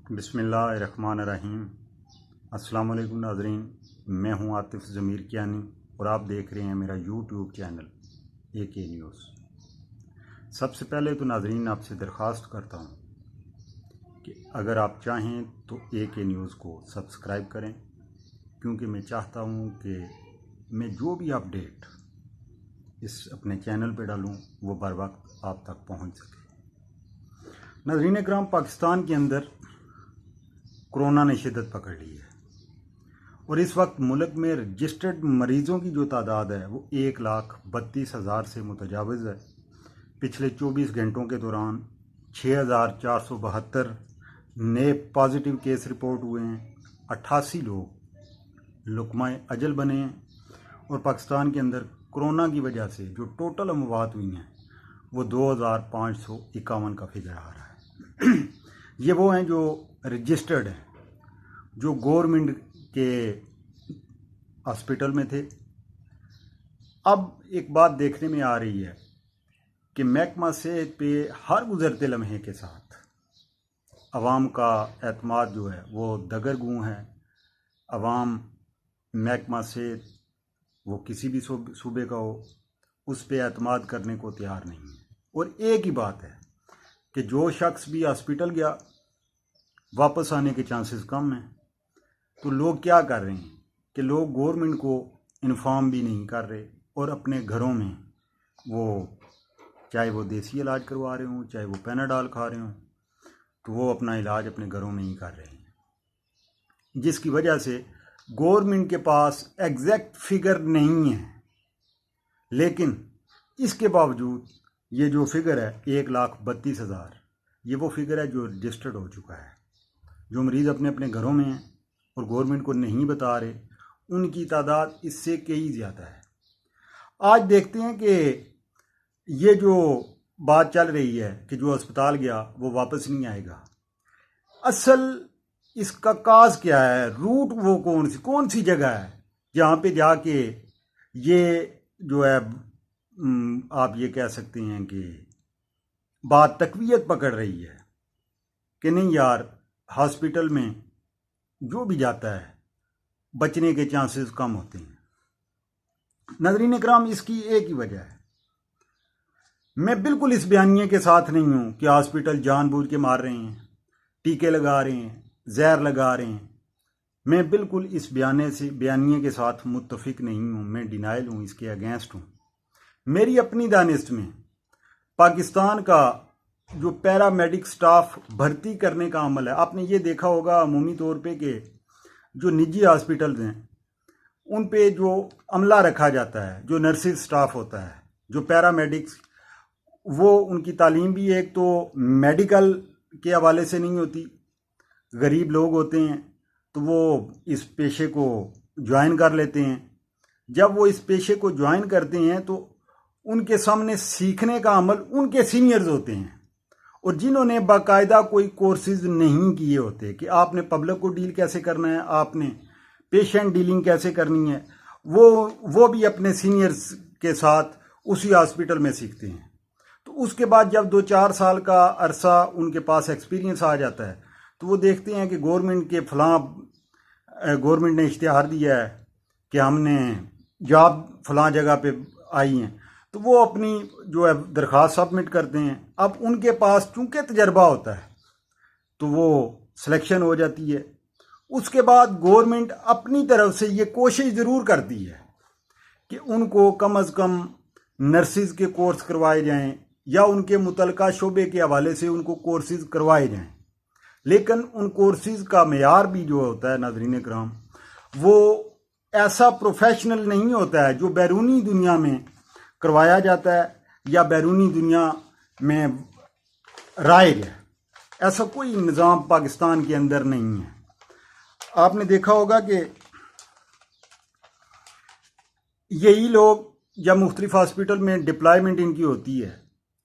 बिस्मिल्लाहिर्रहमानिर्रहीम। अस्सलाम वालेकुम नाज़रीन, मैं हूं आतिफ ज़मीर कियानी और आप देख रहे हैं मेरा यूट्यूब चैनल AK न्यूज़। सबसे पहले तो नाज़रीन आपसे दरख्वास्त करता हूं कि अगर आप चाहें तो AK न्यूज़ को सब्सक्राइब करें, क्योंकि मैं चाहता हूं कि मैं जो भी अपडेट इस अपने चैनल पे डालूं वो बर वक्त आप तक पहुंच सके। नाज़रीन इकराम, पाकिस्तान के अंदर कोरोना ने शिद्दत पकड़ ली है और इस वक्त मुल्क में रजिस्टर्ड मरीज़ों की जो तादाद है वो 1,32,000 से मुतजाविज़ है। पिछले 24 घंटों के दौरान 6,472 नए पॉजिटिव केस रिपोर्ट हुए हैं। 88 लोग लुकमाए अजल बने हैं और पाकिस्तान के अंदर कोरोना की वजह से जो टोटल अमवात हुई हैं वो 2,551 का फिगर आ रहा है। ये वो हैं जो रजिस्टर्ड हैं, जो गवर्नमेंट के हॉस्पिटल में थे। अब एक बात देखने में आ रही है कि महकमा सेहत पे हर गुज़रते लम्हे के साथ अवाम का एतमाद जो है वो दगरगूं है। अवाम महकमा सेहत वो किसी भी सूबे का हो, उस पे एतमाद करने को तैयार नहीं है। और एक ही बात है कि जो शख्स भी हॉस्पिटल गया वापस आने के चांसेस कम हैं। तो लोग क्या कर रहे हैं कि लोग गवर्नमेंट को इन्फॉर्म भी नहीं कर रहे और अपने घरों में वो चाहे वो देसी इलाज करवा रहे हों, चाहे वो पैनाडॉल खा रहे हों, तो वो अपना इलाज अपने घरों में ही कर रहे हैं, जिसकी वजह से गवर्नमेंट के पास एग्जैक्ट फिगर नहीं है। लेकिन इसके बावजूद ये जो फिगर है 1,32,000, ये वो फिगर है जो रजिस्टर्ड हो चुका है। जो मरीज़ अपने अपने घरों में हैं और गवर्नमेंट को नहीं बता रहे, उनकी तादाद इससे कई ज़्यादा है। आज देखते हैं कि ये जो बात चल रही है कि जो अस्पताल गया वो वापस नहीं आएगा, असल इसका काज क्या है, रूट वो कौन सी जगह है जहाँ पे जाके ये जो है आप ये कह सकते हैं कि बात तकवीयत पकड़ रही है कि नहीं यार, हॉस्पिटल में जो भी जाता है बचने के चांसेस कम होते हैं। नाज़रीन इकराम, इसकी एक ही वजह है। मैं बिल्कुल इस बयानिए के साथ नहीं हूं कि हॉस्पिटल जानबूझ के मार रहे हैं, टीके लगा रहे हैं, जहर लगा रहे हैं। मैं बिल्कुल इस बयानिए के साथ मुत्तफिक नहीं हूं। मैं डिनाइल हूं, इसके अगेंस्ट हूं। मेरी अपनी दानिश में पाकिस्तान का जो पैरामेडिक स्टाफ भर्ती करने का अमल है, आपने ये देखा होगा अमूमी तौर पे कि जो निजी हॉस्पिटल्स हैं उन पे जो अमला रखा जाता है, जो नर्सिस स्टाफ होता है, जो पैरामेडिक्स, वो उनकी तालीम भी एक तो मेडिकल के हवाले से नहीं होती। गरीब लोग होते हैं तो वो इस पेशे को ज्वाइन कर लेते हैं। जब वो इस पेशे को ज्वाइन करते हैं तो उनके सामने सीखने का अमल उनके सीनियर्स होते हैं, और जिन्होंने बाकायदा कोई कोर्सेज नहीं किए होते कि आपने पब्लिक को डील कैसे करना है, आपने पेशेंट डीलिंग कैसे करनी है, वो भी अपने सीनियर्स के साथ उसी हॉस्पिटल में सीखते हैं। तो उसके बाद जब 2-4 साल का अरसा उनके पास एक्सपीरियंस आ जाता है तो वो देखते हैं कि गवर्नमेंट ने इश्तिहार दिया है कि हमने जॉब फलां जगह पे आई हैं, तो वो अपनी जो है दरख्वास्त सबमिट करते हैं। अब उनके पास चूंकि तजर्बा होता है तो वो सिलेक्शन हो जाती है। उसके बाद गवर्नमेंट अपनी तरफ से ये कोशिश ज़रूर करती है कि उनको कम अज़ कम नर्सिस के कोर्स करवाए जाएं या उनके मुतलका शोबे के हवाले से उनको कोर्सेज करवाए जाएं। लेकिन उन कोर्सेज का मेयार भी जो होता है नाज़रीन इकराम, वो ऐसा प्रोफेशनल नहीं होता है जो बैरूनी दुनिया में करवाया जाता है या बैरूनी दुनिया में राइज है। ऐसा कोई निज़ाम पाकिस्तान के अंदर नहीं है। आपने देखा होगा कि यही लोग जब मुख्तलिफ हॉस्पिटल में डिप्लॉयमेंट इनकी होती है,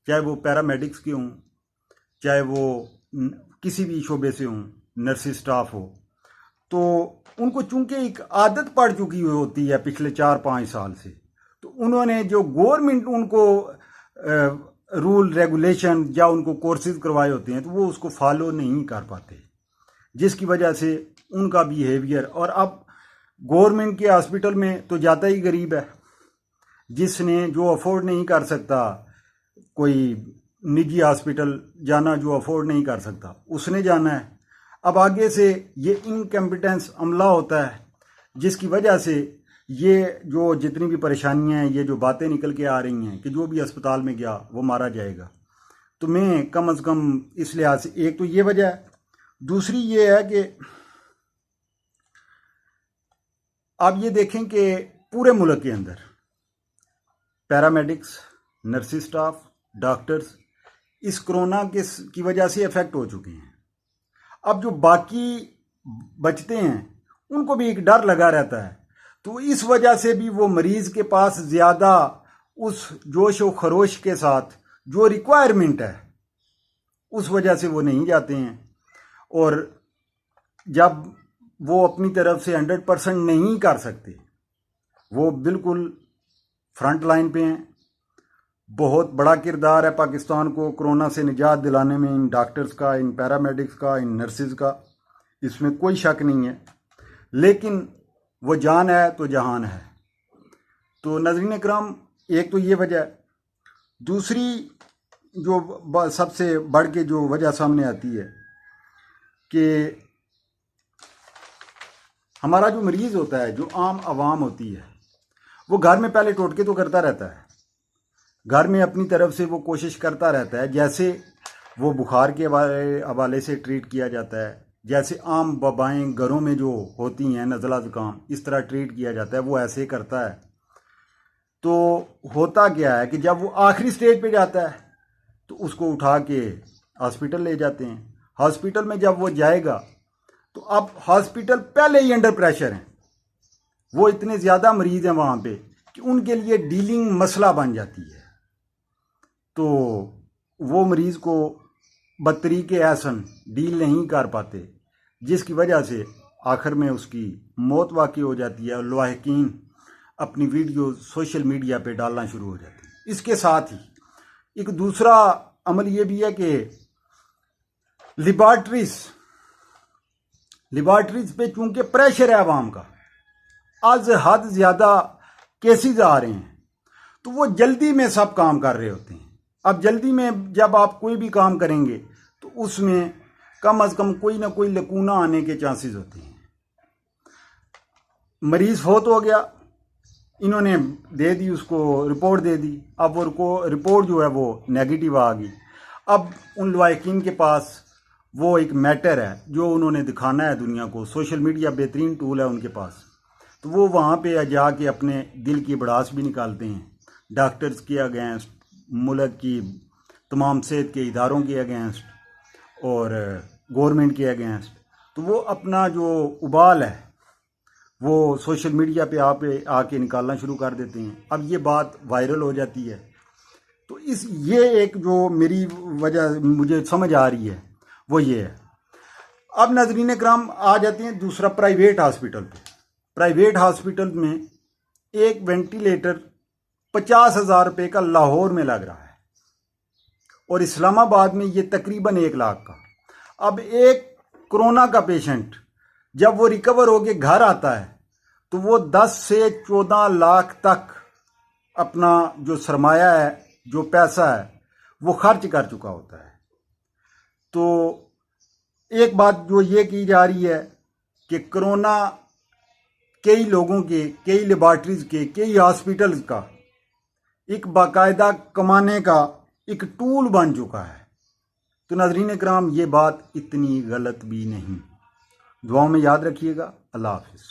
चाहे वो पैरामेडिक्स के हों, चाहे वो किसी भी शोबे से हों, नर्सिस स्टाफ हो, तो उनको चूंकि एक आदत पड़ चुकी होती है पिछले 4-5 साल से, तो उन्होंने जो गवर्नमेंट उनको रूल रेगुलेशन या उनको कोर्सेज करवाए होते हैं तो वो उसको फॉलो नहीं कर पाते। जिसकी वजह से उनका बिहेवियर, और अब गवर्नमेंट के हॉस्पिटल में तो जाता ही गरीब है, जिसने जो अफोर्ड नहीं कर सकता, कोई निजी हॉस्पिटल जाना जो अफोर्ड नहीं कर सकता उसने जाना है। अब आगे से ये इनकम्पिटेंस अमला होता है, जिसकी वजह से ये जो जितनी भी परेशानियां हैं, ये जो बातें निकल के आ रही हैं कि जो भी अस्पताल में गया वो मारा जाएगा, तो मैं कम से कम इस लिहाज से, एक तो ये वजह है, दूसरी ये है कि आप ये देखें कि पूरे मुल्क के अंदर पैरामेडिक्स, नर्सिस स्टाफ, डॉक्टर्स इस कोरोना की वजह से इफेक्ट हो चुके हैं। अब जो बाकी बचते हैं उनको भी एक डर लगा रहता है, तो इस वजह से भी वो मरीज के पास ज़्यादा उस जोश व खरोश के साथ जो रिक्वायरमेंट है उस वजह से वो नहीं जाते हैं। और जब वो अपनी तरफ से 100% नहीं कर सकते, वो बिल्कुल फ्रंट लाइन पे हैं। बहुत बड़ा किरदार है पाकिस्तान को कोरोना से निजात दिलाने में, इन डॉक्टर्स का, इन पैरामेडिक्स का, इन नर्सिस का, इसमें कोई शक नहीं है। लेकिन वो जान है तो जहान है। तो नाज़रीन इकराम, एक तो ये वजह है। दूसरी जो सबसे बढ़ के जो वजह सामने आती है कि हमारा जो मरीज़ होता है, जो आम आवाम होती है, वो घर में पहले टोटके तो करता रहता है, घर में अपनी तरफ से वो कोशिश करता रहता है, जैसे वो बुखार के हवाले से ट्रीट किया जाता है, जैसे आम वबाएँ घरों में जो होती हैं, नज़ला ज़ुकाम, इस तरह ट्रीट किया जाता है, वो ऐसे करता है। तो होता क्या है कि जब वो आखिरी स्टेज पे जाता है तो उसको उठा के हॉस्पिटल ले जाते हैं। हॉस्पिटल में जब वो जाएगा तो अब हॉस्पिटल पहले ही अंडर प्रेशर हैं, वो इतने ज़्यादा मरीज़ हैं वहाँ पे कि उनके लिए डीलिंग मसला बन जाती है। तो वो मरीज़ को बतरीके एहसन डील नहीं कर पाते, जिसकी वजह से आखिर में उसकी मौत वाक़ई हो जाती है और लवाहिकीन अपनी वीडियो सोशल मीडिया पे डालना शुरू हो जाती है। इसके साथ ही एक दूसरा अमल ये भी है कि लिबार्ट्रीज पे चूंकि प्रेशर है आवाम का, आज हद ज़्यादा केसेस आ रहे हैं, तो वो जल्दी में सब काम कर रहे होते हैं। अब जल्दी में जब आप कोई भी काम करेंगे तो उसमें कम अज़ कम कोई ना कोई लकूना आने के चांसेस होते हैं। मरीज़ फौत हो गया, इन्होंने दे दी, उसको रिपोर्ट दे दी, अब वो रिपोर्ट जो है वो नेगेटिव आ गई। अब उन लवाहिकीन के पास वो एक मैटर है जो उन्होंने दिखाना है दुनिया को। सोशल मीडिया बेहतरीन टूल है उनके पास, तो वो वहाँ पे जाके अपने दिल की भड़ास भी निकालते हैं, डॉक्टर्स के अगेंस्ट, मुल्क की तमाम सेहत के इदारों के अगेंस्ट और गवर्नमेंट के अगेंस्ट। तो वो अपना जो उबाल है वो सोशल मीडिया पे आके निकालना शुरू कर देते हैं। अब ये बात वायरल हो जाती है। तो ये एक जो मेरी वजह मुझे समझ आ रही है वो ये है। अब नाज़रीन इकराम आ जाते हैं दूसरा, प्राइवेट हॉस्पिटल पे। प्राइवेट हॉस्पिटल में एक वेंटिलेटर 50,000 रुपये का लाहौर में लग रहा है और इस्लामाबाद में ये तकरीबन 1 लाख का। अब एक कोरोना का पेशेंट जब वो रिकवर होके घर आता है तो वो 10 से 14 लाख तक अपना जो सरमाया है, जो पैसा है, वो खर्च कर चुका होता है। तो एक बात जो ये की जा रही है कि कोरोना कई लोगों के, कई लेबॉर्ट्रीज के, कई हॉस्पिटल्स का एक बाकायदा कमाने का एक टूल बन चुका है। तो नाज़रीन इकराम, ये बात इतनी गलत भी नहीं। दुआओं में याद रखिएगा। अल्लाह हाफिज़।